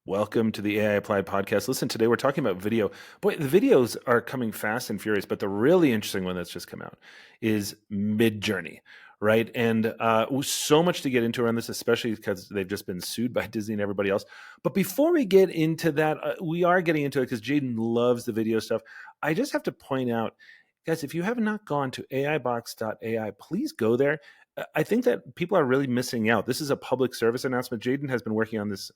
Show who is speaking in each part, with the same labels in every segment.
Speaker 1: Welcome to the AI Applied Podcast. Listen, today we're talking about video. Boy, the videos are coming fast and furious, but the really interesting one that's just come out is Midjourney, right? And so much to get into around this, especially because they've just been sued by Disney and everybody else. But before we get into that, we are getting into it because Jaeden loves the video stuff. I just have to point out, guys, if you have not gone to aibox.ai, please go there. I think that people are really missing out. This is a public service announcement. Jaeden has been working on this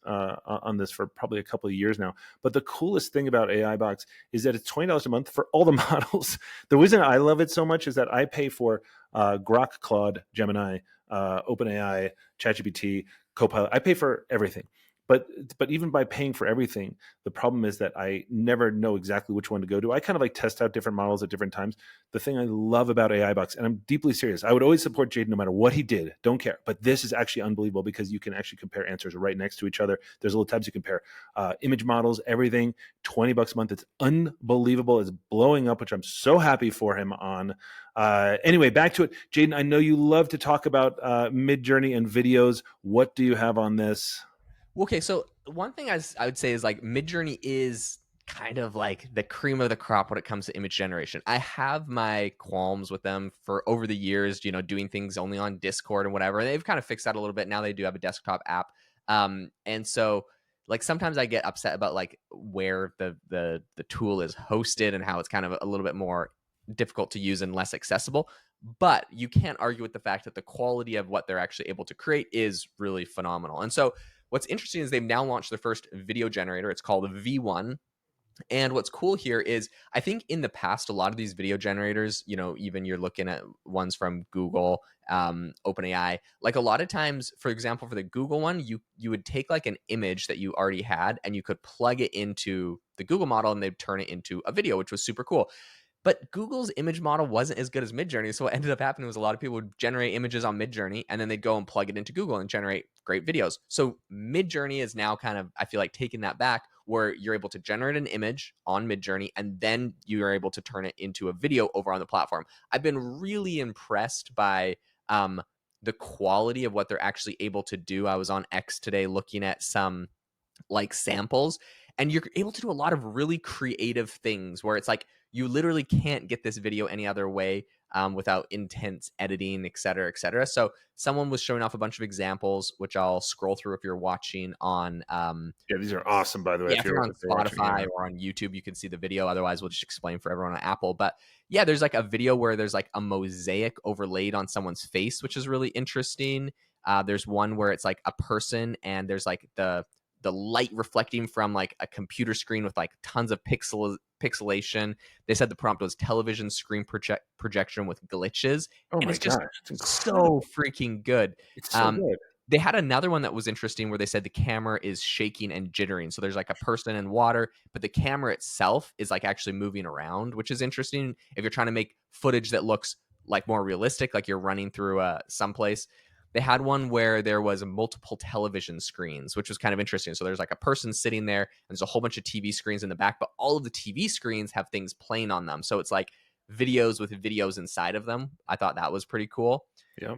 Speaker 1: for probably a couple of years now. But the coolest thing about AI Box is that it's $20 a month for all the models. The reason I love it so much is that I pay for Grok, Claude, Gemini, OpenAI, ChatGPT, Copilot. I pay for everything. But even by paying for everything, the problem is that I never know exactly which one to go to. I kind of like test out different models at different times. The thing I love about AI Box, and I'm deeply serious, I would always support Jaeden no matter what he did. Don't care. But this is actually unbelievable because you can actually compare answers right next to each other. There's little tabs you compare image models, everything. $20 a month. It's unbelievable. It's blowing up, which I'm so happy for him on. Anyway, back to it. Jaeden, I know you love to talk about Midjourney and videos. What do you have on this?
Speaker 2: Okay, so one thing I would say is like Midjourney is kind of like the cream of the crop when it comes to image generation. I have my qualms with them for over the years, doing things only on Discord and whatever. And they've kind of fixed that a little bit. Now they do have a desktop app. And so like sometimes I get upset about like where the tool is hosted and how it's kind of a little bit more difficult to use and less accessible. But you can't argue with the fact that the quality of what they're actually able to create is really phenomenal. And so what's interesting is they've now launched their first video generator. It's called V1. And what's cool here is I think in the past, a lot of these video generators, even you're looking at ones from Google, OpenAI, like a lot of times, for example, for the Google one, you would take like an image that you already had and you could plug it into the Google model and they'd turn it into a video, which was super cool. But Google's image model wasn't as good as Midjourney. So what ended up happening was a lot of people would generate images on Midjourney and then they'd go and plug it into Google and generate great videos. So Midjourney is now kind of, I feel like, taking that back where you're able to generate an image on Midjourney and then you are able to turn it into a video over on the platform. I've been really impressed by the quality of what they're actually able to do. I was on X today looking at some like samples and you're able to do a lot of really creative things where it's like you literally can't get this video any other way without intense editing, et cetera, et cetera. So someone was showing off a bunch of examples, which I'll scroll through if you're watching on
Speaker 1: Yeah, these are awesome, by the way.
Speaker 2: if you're on Spotify or on YouTube, you can see the video. Otherwise, we'll just explain for everyone on Apple. But yeah, there's like a video where there's like a mosaic overlaid on someone's face, which is really interesting. There's one where it's like a person and there's like the light reflecting from like a computer screen with like tons of pixelation. They said the prompt was television screen projection with glitches.
Speaker 1: Oh
Speaker 2: And
Speaker 1: my
Speaker 2: it's just
Speaker 1: gosh, it's
Speaker 2: so
Speaker 1: incredible.
Speaker 2: freaking good.
Speaker 1: It's so good.
Speaker 2: They had another one that was interesting where they said the camera is shaking and jittering. So there's like a person in water, but the camera itself is like actually moving around, which is interesting if you're trying to make footage that looks like more realistic, like you're running through someplace. They had one where there was multiple television screens, which was kind of interesting. So there's like a person sitting there and there's a whole bunch of TV screens in the back, but all of the TV screens have things playing on them. So it's like videos with videos inside of them. I thought that was pretty cool.
Speaker 1: Yeah.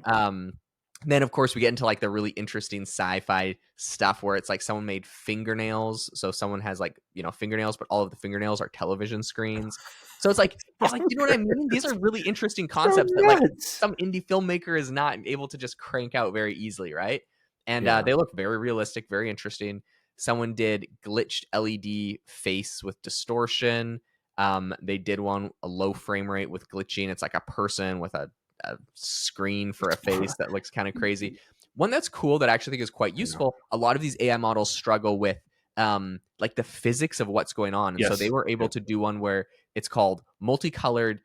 Speaker 2: Then of course we get into like the really interesting sci-fi stuff where it's like someone made fingernails. So someone has like, fingernails, but all of the fingernails are television screens. So it's like, you know what I mean? These are really interesting concepts that like some indie filmmaker is not able to just crank out very easily, right? And they look very realistic, very interesting. Someone did glitched LED face with distortion. They did one, a low frame rate with glitching. It's like a person with a screen for a face that looks kind of crazy. One that's cool that I actually think is quite useful. A lot of these AI models struggle with like the physics of what's going on. And so they were able to do one where it's called multicolored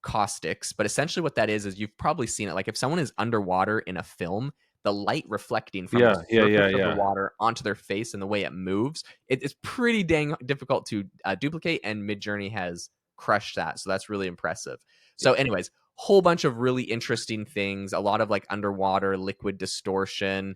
Speaker 2: caustics. But essentially what that is you've probably seen it. Like if someone is underwater in a film, the light reflecting from the surface of the water onto their face and the way it moves, it's pretty dang difficult to duplicate. And Midjourney has crushed that. So that's really impressive. So anyways, whole bunch of really interesting things, a lot of like underwater liquid distortion.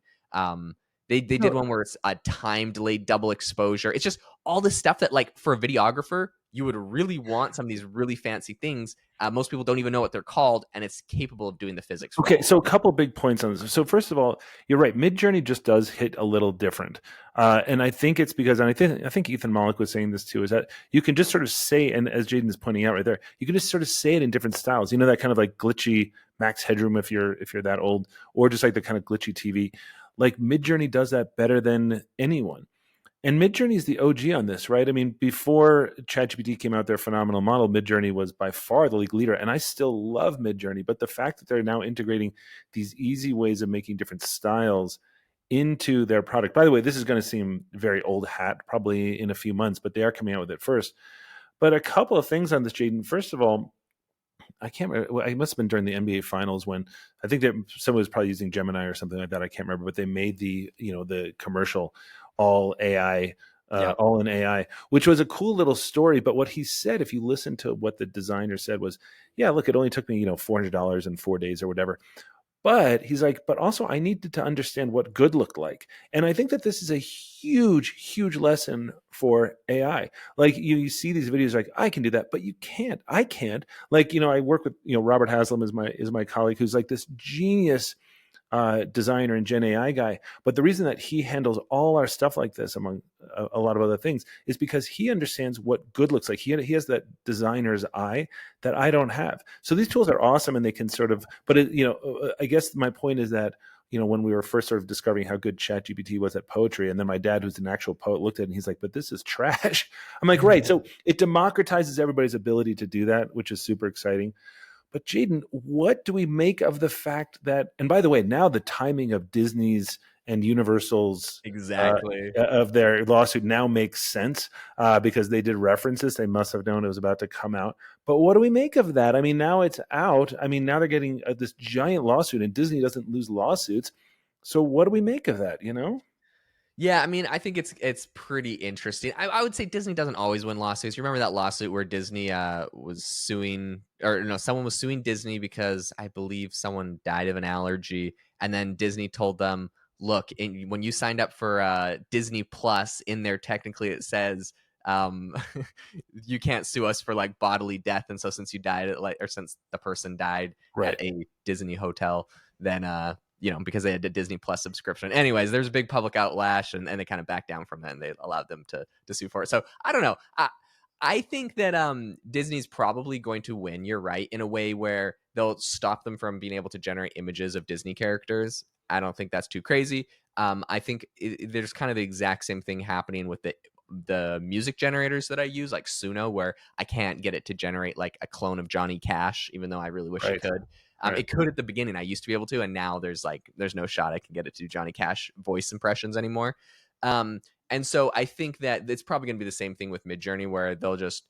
Speaker 2: They did one where it's a time delayed double exposure. It's just all this stuff that like for a videographer, you would really want some of these really fancy things. Most people don't even know what they're called, and it's capable of doing the physics for
Speaker 1: Okay,
Speaker 2: all of
Speaker 1: so a
Speaker 2: them.
Speaker 1: couple big points on this. So first of all, you're right. Midjourney just does hit a little different, and I think it's because, and I think Ethan Mollick was saying this too, is that you can just sort of say, and as Jaden is pointing out right there, you can just sort of say it in different styles. You know, that kind of like glitchy Max Headroom if you're that old, or just like the kind of glitchy TV. Like Midjourney does that better than anyone. And Midjourney is the OG on this, right? I mean, before ChatGPT came out, their phenomenal model, Midjourney was by far the league leader. And I still love Midjourney, but the fact that they're now integrating these easy ways of making different styles into their product. By the way, this is going to seem very old hat, probably in a few months, but they are coming out with it first. But a couple of things on this, Jaden. First of all, I can't remember. It must have been during the NBA Finals when I think that someone was probably using Gemini or something like that. I can't remember, but they made the commercial all AI,
Speaker 2: Yep.
Speaker 1: all in AI, which was a cool little story. But what he said, if you listen to what the designer said, was, "Yeah, look, it only took me $400 in 4 days or whatever." But he's like, but also I needed to understand what good looked like. And I think that this is a huge, huge lesson for AI. Like you see these videos like, I can do that, but you can't. I can't. Like, I work with, Robert Haslam is my colleague who's like this genius designer and Gen AI guy. But the reason that he handles all our stuff like this, among a lot of other things, is because he understands what good looks like. He has that designer's eye that I don't have. So these tools are awesome, and they can sort of. But I guess my point is that when we were first sort of discovering how good ChatGPT was at poetry, and then my dad, who's an actual poet, looked at it and he's like, "But this is trash." I'm like, right. So it democratizes everybody's ability to do that, which is super exciting. But Jaden, what do we make of the fact that, and by the way, now the timing of Disney's and Universal's
Speaker 2: Exactly.
Speaker 1: of their lawsuit now makes sense because they did references. They must have known it was about to come out. But what do we make of that? I mean, now it's out. I mean, now they're getting this giant lawsuit, and Disney doesn't lose lawsuits. So what do we make of that?
Speaker 2: Yeah, I mean, I think it's pretty interesting. I would say Disney doesn't always win lawsuits. You remember that lawsuit where Disney was suing, or no, someone was suing Disney because I believe someone died of an allergy, and then Disney told them, "Look, when you signed up for Disney Plus, in there technically it says um, you can't sue us for like bodily death, and so since you died at or since the person died
Speaker 1: Right.
Speaker 2: at a Disney hotel, then because they had a Disney Plus subscription. Anyways, there's a big public outlash, and they kind of backed down from that, and they allowed them to sue for it. So I don't know. I think that Disney's probably going to win. You're right, in a way where they'll stop them from being able to generate images of Disney characters. I don't think that's too crazy. I think there's kind of the exact same thing happening with the music generators that I use, like Suno, where I can't get it to generate like a clone of Johnny Cash, even though I really wish it
Speaker 1: Right.
Speaker 2: could.
Speaker 1: Right.
Speaker 2: It could at the beginning. I used to be able to, and now there's no shot I can get it to do Johnny Cash voice impressions anymore. And so I think that it's probably going to be the same thing with Midjourney, where they'll just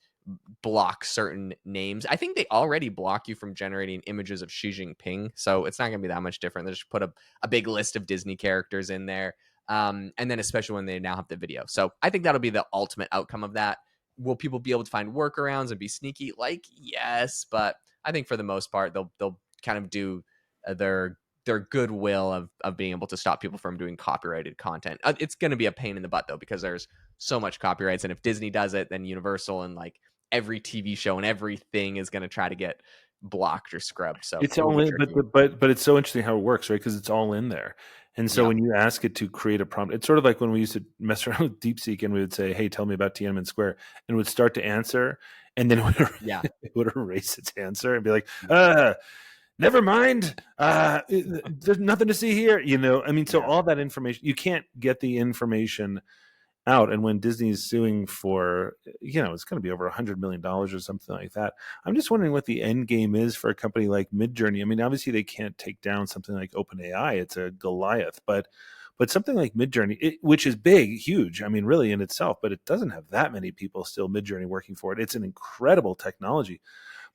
Speaker 2: block certain names. I think they already block you from generating images of Xi Jinping, so it's not going to be that much different. They just put a big list of Disney characters in there, and then especially when they now have the video. So I think that'll be the ultimate outcome of that. Will people be able to find workarounds and be sneaky? Like, yes, but I think for the most part they'll kind of do their goodwill of being able to stop people from doing copyrighted content. It's going to be a pain in the butt though, because there's so much copyrights, and if Disney does it, then Universal and like every TV show and everything is going to try to get blocked or scrubbed. So
Speaker 1: It's
Speaker 2: it will
Speaker 1: all
Speaker 2: be
Speaker 1: in,
Speaker 2: tricky.
Speaker 1: but it's so interesting how it works, right? Because it's all in there. And so
Speaker 2: Yeah.
Speaker 1: when you ask it to create a prompt, it's sort of like when we used to mess around with DeepSeek and we would say, "Hey, tell me about Tiananmen Square," and it would start to answer, and then it would,
Speaker 2: Yeah.
Speaker 1: it would erase its answer and be like, never mind. There's nothing to see here." I mean, so
Speaker 2: Yeah.
Speaker 1: all that information, you can't get the information out. And when Disney's suing for, it's going to be over $100 million or something like that. I'm just wondering what the end game is for a company like Midjourney. I mean, obviously they can't take down something like OpenAI. It's a Goliath, but something like Midjourney, which is big, huge. I mean, really in itself, but it doesn't have that many people still Midjourney working for it. It's an incredible technology.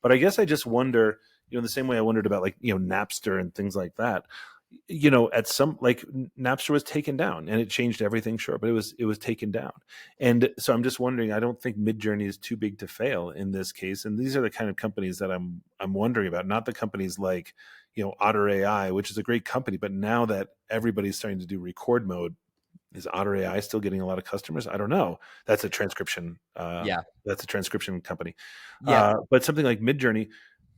Speaker 1: But I guess I just wonder, the same way I wondered about like, Napster and things like that. At some, like, Napster was taken down and it changed everything, sure, but it was taken down. And so I'm just wondering, I don't think Midjourney is too big to fail in this case. And these are the kind of companies that I'm wondering about, not the companies like, Otter AI, which is a great company, but now that everybody's starting to do record mode, Is Otter AI still getting a lot of customers? I don't know. That's a transcription.
Speaker 2: Yeah.
Speaker 1: That's a transcription company.
Speaker 2: Yeah.
Speaker 1: But something like Midjourney,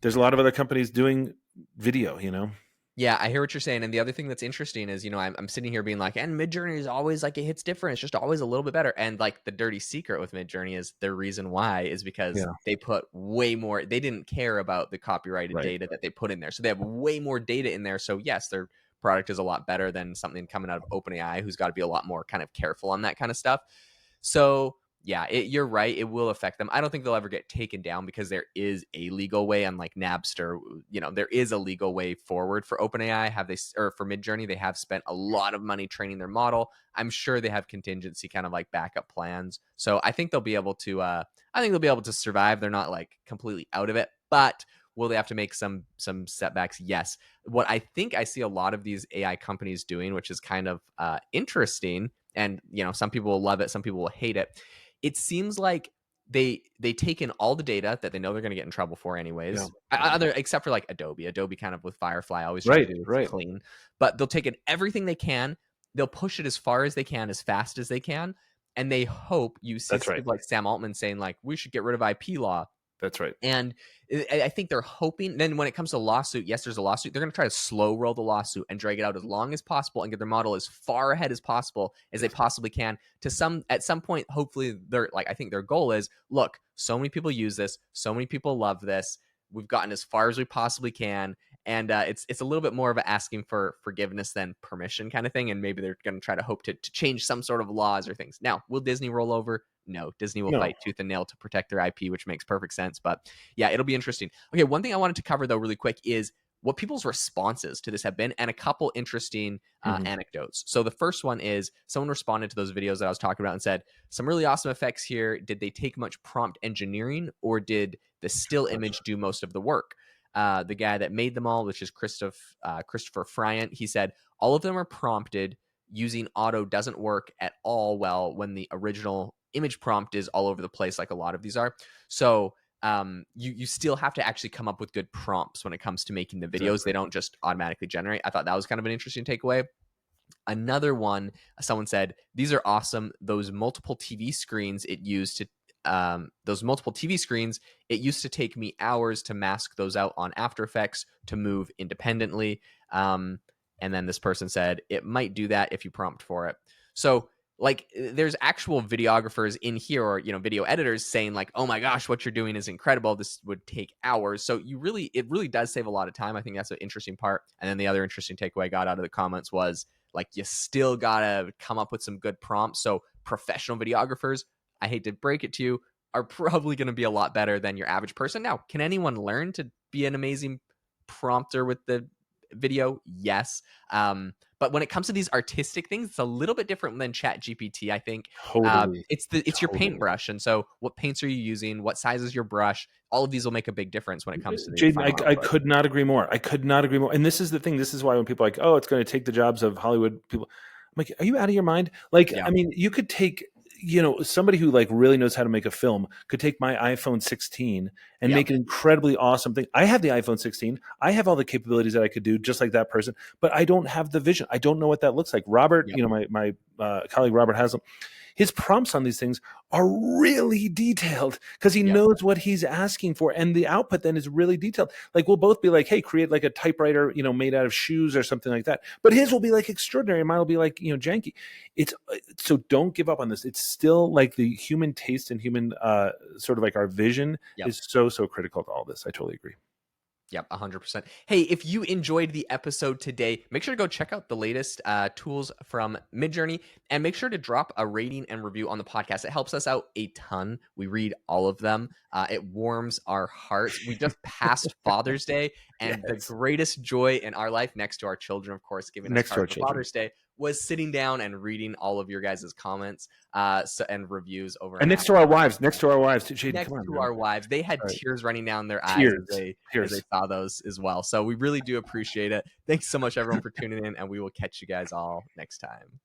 Speaker 1: there's a lot of other companies doing video. You know.
Speaker 2: Yeah, I hear what you're saying. And the other thing that's interesting is, I'm sitting here being like, and Midjourney is always like, it hits different. It's just always a little bit better. And like the dirty secret with Midjourney is the reason why is because
Speaker 1: Yeah.
Speaker 2: they put way more, they didn't care about the copyrighted
Speaker 1: Right.
Speaker 2: data that they put in there. So they have way more data in there. So yes, their product is a lot better than something coming out of OpenAI, who's got to be a lot more kind of careful on that kind of stuff. So yeah, you're right. It will affect them. I don't think they'll ever get taken down because there is a legal way, unlike Napster. There is a legal way forward for OpenAI. Or for Midjourney? They have spent a lot of money training their model. I'm sure they have contingency kind of like backup plans. So I think they'll be able to. I think they'll be able to survive. They're not like completely out of it, but will they have to make some setbacks? Yes. What I think I see a lot of these AI companies doing, which is kind of interesting, and some people will love it, some people will hate it. It seems like they take in all the data that they know they're going to get in trouble for anyways.
Speaker 1: Yeah.
Speaker 2: Except for like Adobe kind of with Firefly always try to
Speaker 1: Right.
Speaker 2: do this
Speaker 1: Right.
Speaker 2: clean, but they'll take in everything they can. They'll push it as far as they can, as fast as they can, and they hope you see
Speaker 1: That's right.
Speaker 2: people like Sam Altman saying like, we should get rid of IP law.
Speaker 1: That's right.
Speaker 2: And I think they're hoping then when it comes to lawsuit, yes, there's a lawsuit. They're going to try to slow roll the lawsuit and drag it out as long as possible and get their model as far ahead as possible as they possibly can at some point. Hopefully I think their goal is, look, so many people use this. So many people love this. We've gotten as far as we possibly can. And it's a little bit more of a asking for forgiveness than permission kind of thing. And maybe they're going to try to hope to change some sort of laws or things. Now, will Disney roll over? No, Disney will fight tooth and nail to protect their IP, which makes perfect sense. But yeah, it'll be interesting. Okay, one thing I wanted to cover though really quick is what people's responses to this have been, and a couple interesting anecdotes. So the first one is someone responded to those videos that I was talking about and said, some really awesome effects here. Did they take much prompt engineering, or did the still image do most of the work? The guy that made them all, which is Christopher Friant, he said, all of them are prompted. Using auto doesn't work at all well when the original image prompt is all over the place, like a lot of these are. So you still have to actually come up with good prompts when it comes to making the videos. Exactly. They don't just automatically generate. I thought that was kind of an interesting takeaway. Another one, someone said, these are awesome. Those multiple TV screens it used to take me hours to mask those out on After Effects to move independently. And then this person said, it might do that if you prompt for it. So like there's actual videographers in here, or video editors saying like, oh my gosh, what you're doing is incredible, this would take hours. So it really does save a lot of time. I think that's an interesting part. And then the other interesting takeaway I got out of the comments was like, you still gotta come up with some good prompts. So professional videographers, I hate to break it to you, are probably going to be a lot better than your average person. Now, can anyone learn to be an amazing prompter with the video? Yes. But when it comes to these artistic things, it's a little bit different than ChatGPT, I think.
Speaker 1: Totally.
Speaker 2: It's your paintbrush. And so what paints are you using? What size is your brush? All of these will make a big difference when it comes to the
Speaker 1: Jaeden, I could not agree more. I could not agree more. And this is the thing. This is why when people are like, oh, it's going to take the jobs of Hollywood people, I'm like, are you out of your mind? Like, yeah. I mean, you could take, somebody who like really knows how to make a film could take my iPhone 16 and make an incredibly awesome thing. I have the iPhone 16. I have all the capabilities that I could do just like that person, but I don't have the vision. I don't know what that looks like. Robert, my colleague Robert Haslam, his prompts on these things are really detailed because he knows what he's asking for. And the output then is really detailed. Like we'll both be like, hey, create like a typewriter, made out of shoes or something like that. But his will be like extraordinary. Mine will be like, janky. So don't give up on this. It's still like the human taste and human sort of like our vision is so critical to all this. I totally agree.
Speaker 2: Yep, 100%. Hey, if you enjoyed the episode today, make sure to go check out the latest tools from Midjourney, and make sure to drop a rating and review on the podcast. It helps us out a ton. We read all of them. It warms our hearts. We just passed Father's Day, and the greatest joy in our life, next to our children, of course, giving us cards for Father's Day, was sitting down and reading all of your guys' comments and reviews over.
Speaker 1: And next to our wives, Jaeden,
Speaker 2: next to our wives, they had tears running down their eyes as they saw those as well. So we really do appreciate it. Thanks so much, everyone, for tuning in, and we will catch you guys all next time.